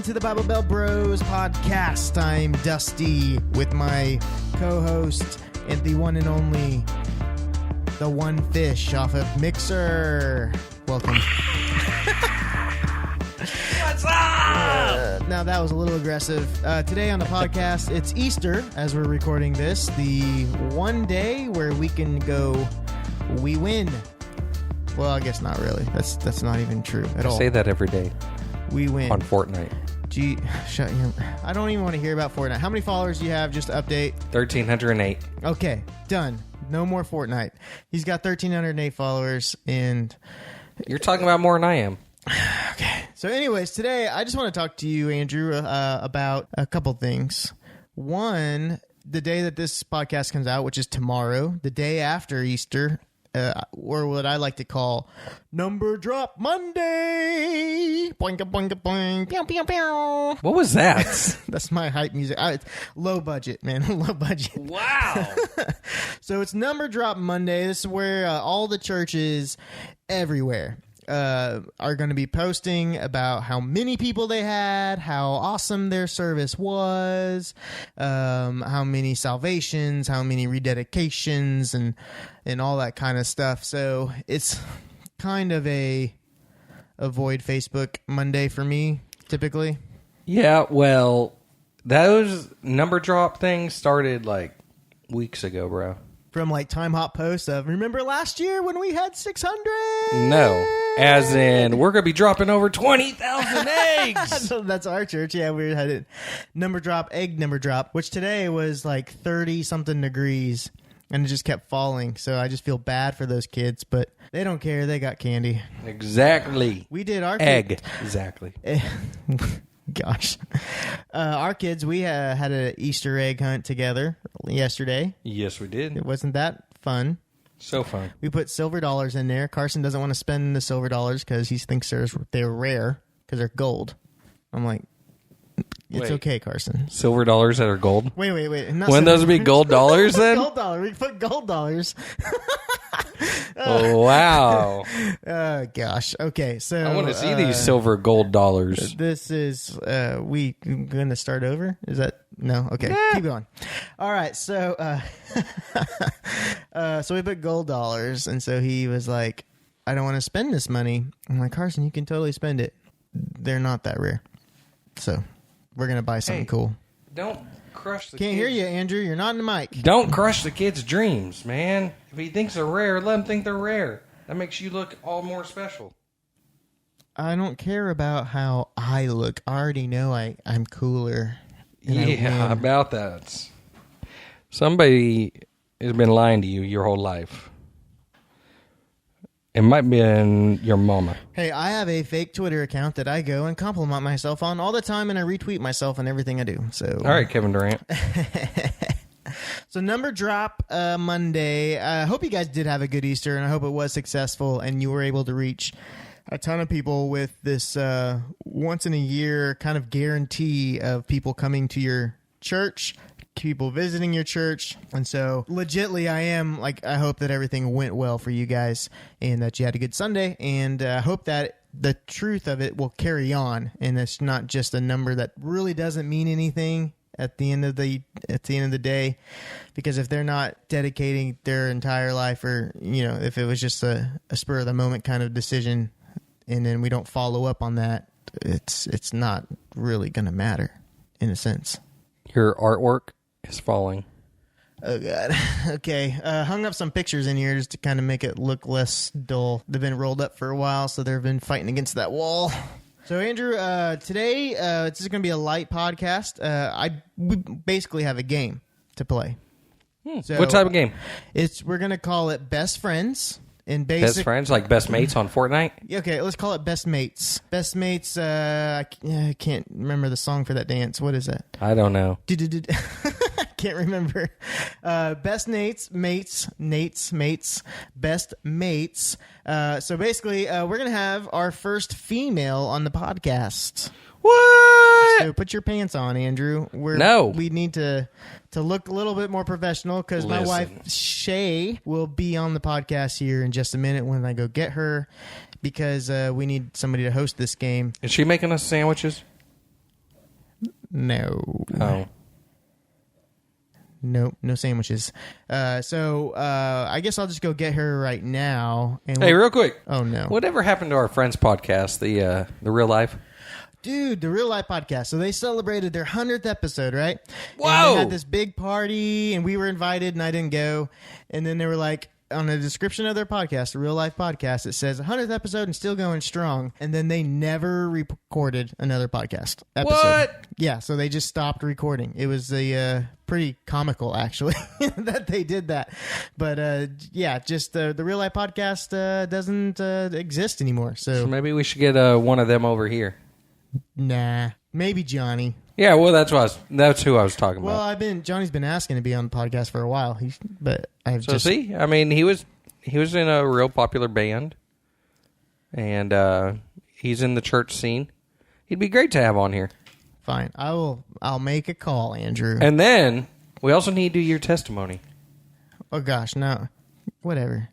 to the Bible Bell Bros podcast. I'm Dusty with my co-host and the one and only, the one fish off of Mixer. Welcome. What's up? Now that was a little aggressive. Today on the podcast, it's Easter as we're recording this. The one day where we can go, we win. Well, I guess not really. That's not even true at all. I say that every day. We win. On Fortnite. Gee, shut your... I don't even want to hear about Fortnite. How many followers do you have? Just to update. 1,308. Okay, done. No more Fortnite. He's got 1,308 followers, and... You're talking about more than I am. Okay. So anyways, today I just want to talk to you, Andrew, about a couple things. One, the day that this podcast comes out, which is tomorrow, the day after Easter... or what I like to call Number Drop Monday. Boing, boing, boing, pew, pew, pew. What was that? That's my hype music. It's low budget, man. Low budget. Wow. So it's Number Drop Monday. This is where all the churches everywhere are going to be posting about how many people they had, how awesome their service was, how many salvations, how many rededications, and all that kind of stuff. So it's kind of a avoid Facebook Monday for me, typically. Yeah, well, those number drop things started like weeks ago, bro. From like Time Hop posts of, remember last year when we had 600? No. As in, we're going to be dropping over 20,000 eggs. That's our church. Yeah, we had it. Number drop, egg number drop, which today was like 30-something degrees, and it just kept falling. So I just feel bad for those kids, but they don't care. They got candy. Exactly. We did our egg. Exactly. Gosh. Our kids, we had an Easter egg hunt together yesterday. Yes, we did. It wasn't that fun. So fun. We put silver dollars in there. Carson doesn't want to spend the silver dollars because he thinks they're rare because they're gold. I'm like, it's okay, Carson. Silver dollars that are gold? Wait. Wouldn't those be gold dollars then? Gold dollar. We put gold dollars. Oh, wow. Oh, gosh. Okay, so... I want to see these silver gold dollars. This is... we going to start over? Is that... No? Okay, keep going. All right, so... so we put gold dollars, and so he was like, I don't want to spend this money. I'm like, Carson, you can totally spend it. They're not that rare. So, we're going to buy something cool. Don't crush the Can't hear you, Andrew. You're not in the mic. Don't crush the kid's dreams, man. If he thinks they're rare, let him think they're rare. That makes you look all more special. I don't care about how I look. I already know I'm cooler. Yeah, about that. Somebody has been lying to you your whole life. It might be your mama. Hey, I have a fake Twitter account that I go and compliment myself on all the time, and I retweet myself on everything I do. So, all right, Kevin Durant. So, Number Drop Monday. I hope you guys did have a good Easter, and I hope it was successful, and you were able to reach a ton of people with this once-in-a-year kind of guarantee of people coming to your church, people visiting your church. And so legitly I hope that everything went well for you guys and that you had a good Sunday, and I hope that the truth of it will carry on and it's not just a number that really doesn't mean anything at the end of the day, because if they're not dedicating their entire life, or if it was just a spur of the moment kind of decision and then we don't follow up on that, it's not really going to matter in a sense. Your artwork is falling. Oh, God. Okay. Hung up some pictures in here just to kind of make it look less dull. They've been rolled up for a while, so they've been fighting against that wall. So, Andrew, today, this is going to be a light podcast. We basically have a game to play. So what type of game? We're going to call it Best Friends. Best friends, like best mates on Fortnite? Okay, let's call it Best Mates. Best Mates, I can't remember the song for that dance. What is that? I don't know. Can't remember. Best Nates, Best Mates. So basically, we're going to have our first female on the podcast. What? So put your pants on, Andrew. We need to look a little bit more professional, because my wife, Shay, will be on the podcast here in just a minute when I go get her, because we need somebody to host this game. Is she making us sandwiches? No. Oh. Nope, no sandwiches. So I guess I'll just go get her right now. And Hey, real quick. Oh, no. Whatever happened to our friends' podcast, the Real Life? Dude, the Real Life Podcast. So they celebrated their 100th episode, right? Whoa! And they had this big party, and we were invited, and I didn't go. And then they were like, on the description of their podcast, the Real Life Podcast, it says 100th episode and still going strong. And then they never recorded another podcast episode. What? Yeah, so they just stopped recording. It was pretty comical, actually, that they did that. But yeah, just the Real Life Podcast doesn't exist anymore. So So maybe we should get one of them over here. nah, maybe Johnny. Yeah, well, that's who I was talking Well, about. Johnny's been asking to be on the podcast for a while. But I've So just see, I mean, he was in a real popular band, and he's in the church scene. He'd be great to have on here. fine. I'll make a call, Andrew. And then we also need to do your testimony. Oh gosh, no. Whatever.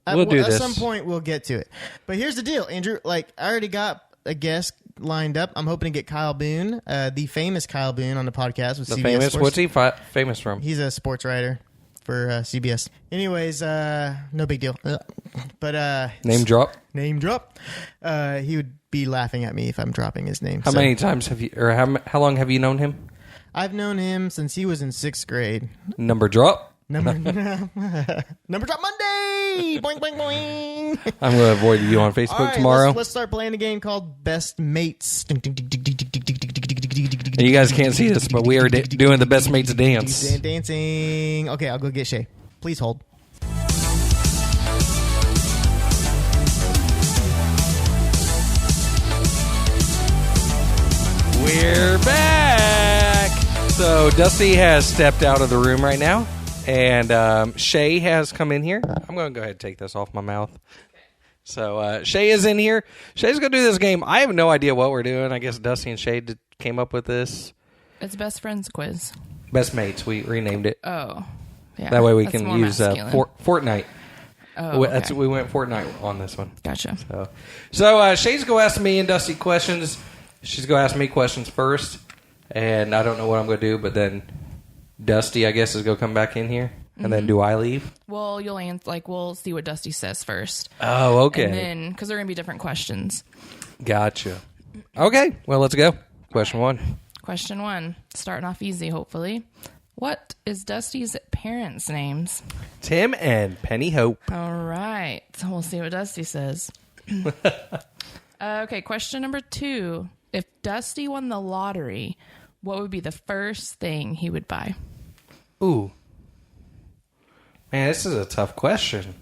We'll do At this. some point we'll get to it. But here's the deal, Andrew. Like, I already got a guest lined up. I'm hoping to get Kyle Boone, the famous Kyle Boone, on the podcast with The CBS famous, Sports. what's he famous from? He's a sports writer for CBS. Anyways, no big deal. But Name drop. name drop. He would be laughing at me if I'm dropping his name. How So, many times have you, or how long have you known him? I've known him since he was in 6th grade. Number drop. Number drop Monday. Boing boing boing. I'm going to avoid you on Facebook All right, tomorrow. Let's start playing a game called Best Mates. And you guys can't see this, but we are doing the Best Mates dance. Dancing. Okay, I'll go get Shay. Please hold. We're back. So Dusty has stepped out of the room right now, and Shay has come in here. I'm going to go ahead and take this off my mouth. So Shay is in here. Shay's going to do this game. I have no idea what we're doing. I guess Dusty and Shay came up with this. It's best friends quiz. Best Mates. We renamed it. Oh, yeah. That way we That's can more use masculine. Fortnite. Oh, okay. We went Fortnite on this one. Gotcha. So Shay's going to ask me and Dusty questions. She's going to ask me questions first, and I don't know what I'm going to do, but then Dusty, I guess, is going to come back in here, and then do I leave? Well, you'll answer, we'll see what Dusty says first. Oh, okay. And then, because they're going to be different questions. Gotcha. Okay, well, let's go. Question 1. Question 1, starting off easy, hopefully. What is Dusty's parents' names? Tim and Penny Hope. All right. So we'll see what Dusty says. Okay, question number 2. If Dusty won the lottery, what would be the first thing he would buy? Ooh. Man, this is a tough question.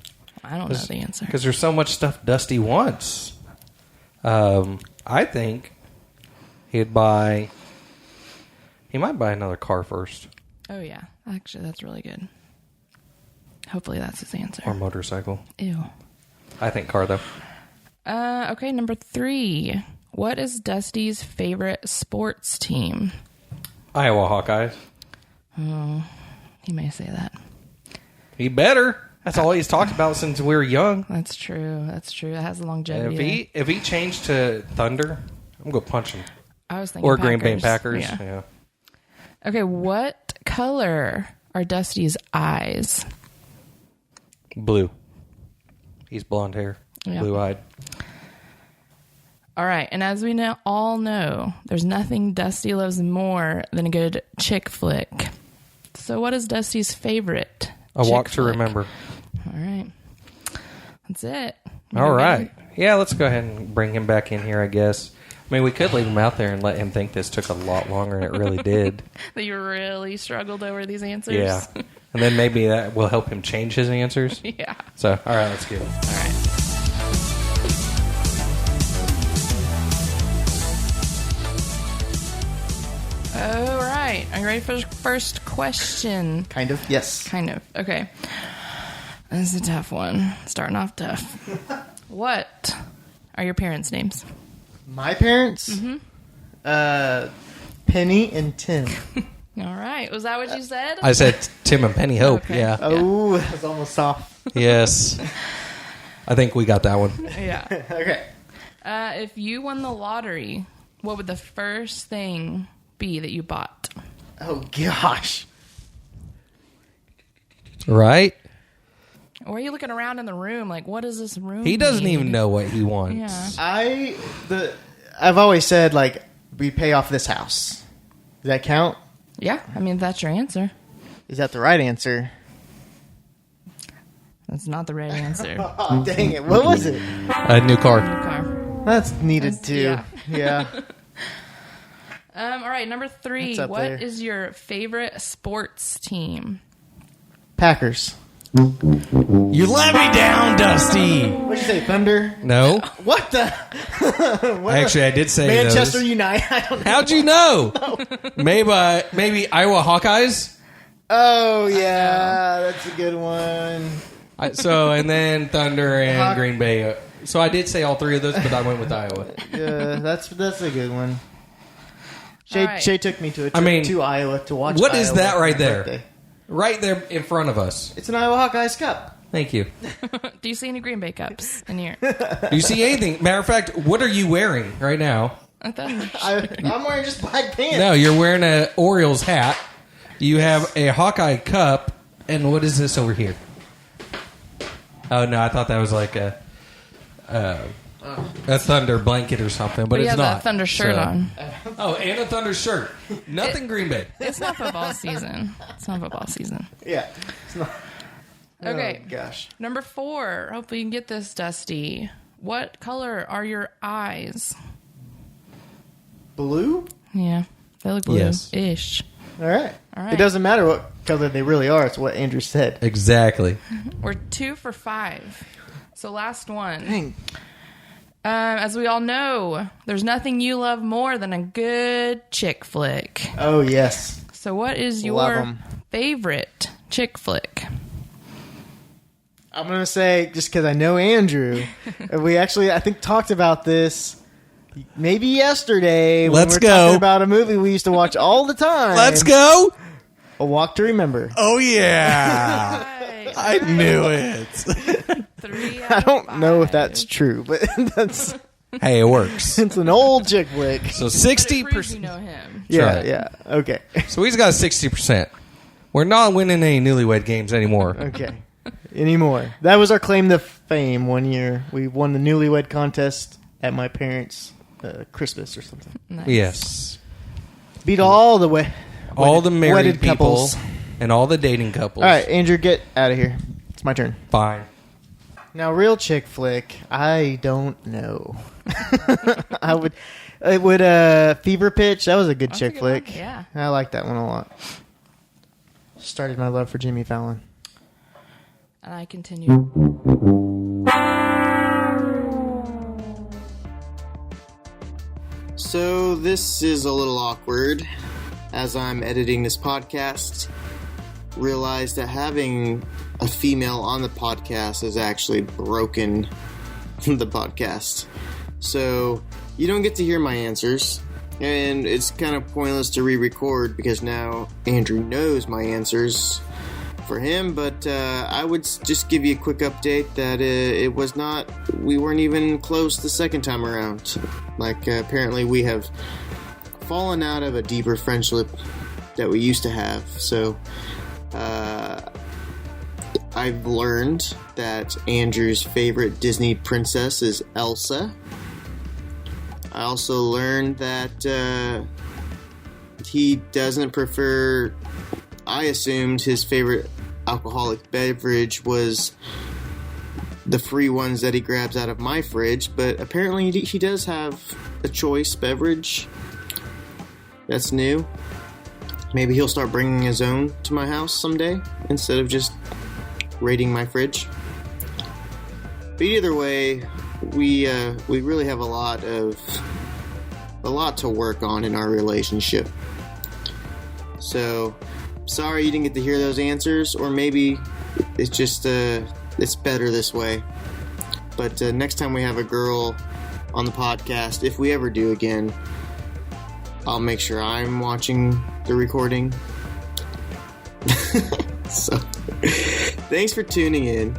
I don't know the answer. Because there's so much stuff Dusty wants. I think he might buy another car first. Oh, yeah. Actually, that's really good. Hopefully that's his answer. Or motorcycle. Ew. I think car, though. Okay, number 3. What is Dusty's favorite sports team? Iowa Hawkeyes. He may say that. He better. That's all he's talked about since we were young. That's true. That's true. It has a And longevity. if he changed to Thunder, I'm going to punch him. I was thinking Or Green Bay Packers. Yeah. Yeah. Okay, what color are Dusty's eyes? Blue. He's blonde hair. Yeah. Blue-eyed. All right, and as we all know, there's nothing Dusty loves more than a good chick flick. So what is Dusty's favorite A chick Walk to flick? Remember. All right. That's it. All right. Yeah, let's go ahead and bring him back in here, I guess. I mean, we could leave him out there and let him think this took a lot longer than it really did. That you really struggled over these answers? Yeah. And then maybe that will help him change his answers. Yeah. So, all right, let's get it. All right. All right. Are you ready for the first question? Kind of. Yes. Kind of. Okay. This is a tough one. Starting off tough. What are your parents' names? My parents? Penny and Tim. All right. Was that what you said? I said Tim and Penny Hope. Okay. Yeah. Oh, that was almost off. Yes. I think we got that one. Yeah. Okay. If you won the lottery, what would the first thing be that you bought? Oh, gosh. Right? Or are you looking around in the room like, what does this room He doesn't need? even know what he wants. Yeah. I've always said, like, we pay off this house. Does that count? Yeah, I mean, that's your answer. Is that the right answer? That's not the right answer. Oh, dang it. What was it? A new car. Okay. That's needed That's- too. Yeah. All right, number 3. It's up What there. is your favorite sports team? Packers. You let me down, Dusty. What'd you say, Thunder? No. What the? Actually, I did say Manchester those. United. I don't know. How'd you know? Maybe Iowa Hawkeyes? Oh, yeah. That's a good one. And then Thunder and Hawk- Green Bay. So I did say all 3 of those, but I went with Iowa. Yeah, that's a good one. Shay, All right. Shay took me to a trip to Iowa to watch what is Iowa that for right my there? birthday. Right there in front of us. It's an Iowa Hawkeyes Cup. Thank you. Do you see any Green Bay cups in here? Do you see anything? Matter of fact, what are you wearing right now? A Thunder. I'm wearing just black pants. No, you're wearing a Orioles hat. You have a Hawkeye cup. And what is this over here? Oh, no, I thought that was like a Thunder blanket or something, but But he it's has not. a Thunder shirt So- on. Oh, and a Thunder shirt. Nothing Green Bay. It's not football season. It's not football season. Yeah. It's not. Okay. Oh, gosh. Number 4. Hopefully you can get this, Dusty. What color are your eyes? Blue? Yeah, they look Yes. blue-ish. All right. All right. It doesn't matter what color they really are. It's what Andrew said. Exactly. We're 2 for 5. So last one. Dang. As we all know, there's nothing you love more than a good chick flick. Oh, yes. So what is Love your 'em. favorite chick flick? I'm going to say, just because I know Andrew, we actually, I think, talked about this maybe yesterday. Let's when we were go. talking about a movie we used to watch all the time. Let's go. A Walk to Remember. Oh, yeah. Right. I knew it. 3 I don't know if that's true, but that's Hey, it works. it's an old chick flick. So But it proves 60%. you know him. Yeah, right. yeah. Okay. So he's got 60%. We're not winning any newlywed games anymore. Okay. Anymore. That was our claim to fame one year. We won the newlywed contest at my parents' Christmas or something. Nice. Yes. Beat all the way. All the married wedded people couples. and all the dating couples. All right, Andrew, get out of here. It's my turn. Fine. Now, real chick flick, I don't know. It would Fever Pitch. That was a good That's a chick good flick. one, yeah. I like that one a lot. Started my love for Jimmy Fallon. And I continue. So this is a little awkward. As I'm editing this podcast, realized that having a female on the podcast has actually broken the podcast. So you don't get to hear my answers, and it's kind of pointless to re-record because now Andrew knows my answers for him. But I would just give you a quick update that we weren't even close the second time around. Like apparently we have fallen out of a deeper friendship that we used to have. So I've learned that Andrew's favorite Disney princess is Elsa. I also learned that he doesn't prefer. I assumed his favorite alcoholic beverage was the free ones that he grabs out of my fridge, but apparently he does have a choice beverage. That's new. Maybe he'll start bringing his own to my house someday instead of just raiding my fridge. But either way, we really have a lot to work on in our relationship. So, sorry you didn't get to hear those answers, or maybe it's just it's better this way. But next time we have a girl on the podcast, if we ever do again, I'll make sure I'm watching the recording. So, thanks for tuning in.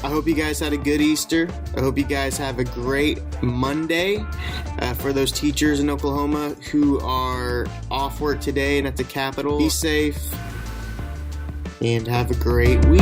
I hope you guys had a good Easter. I hope you guys have a great Monday. For those teachers in Oklahoma who are off work today and at the Capitol, be safe and have a great week.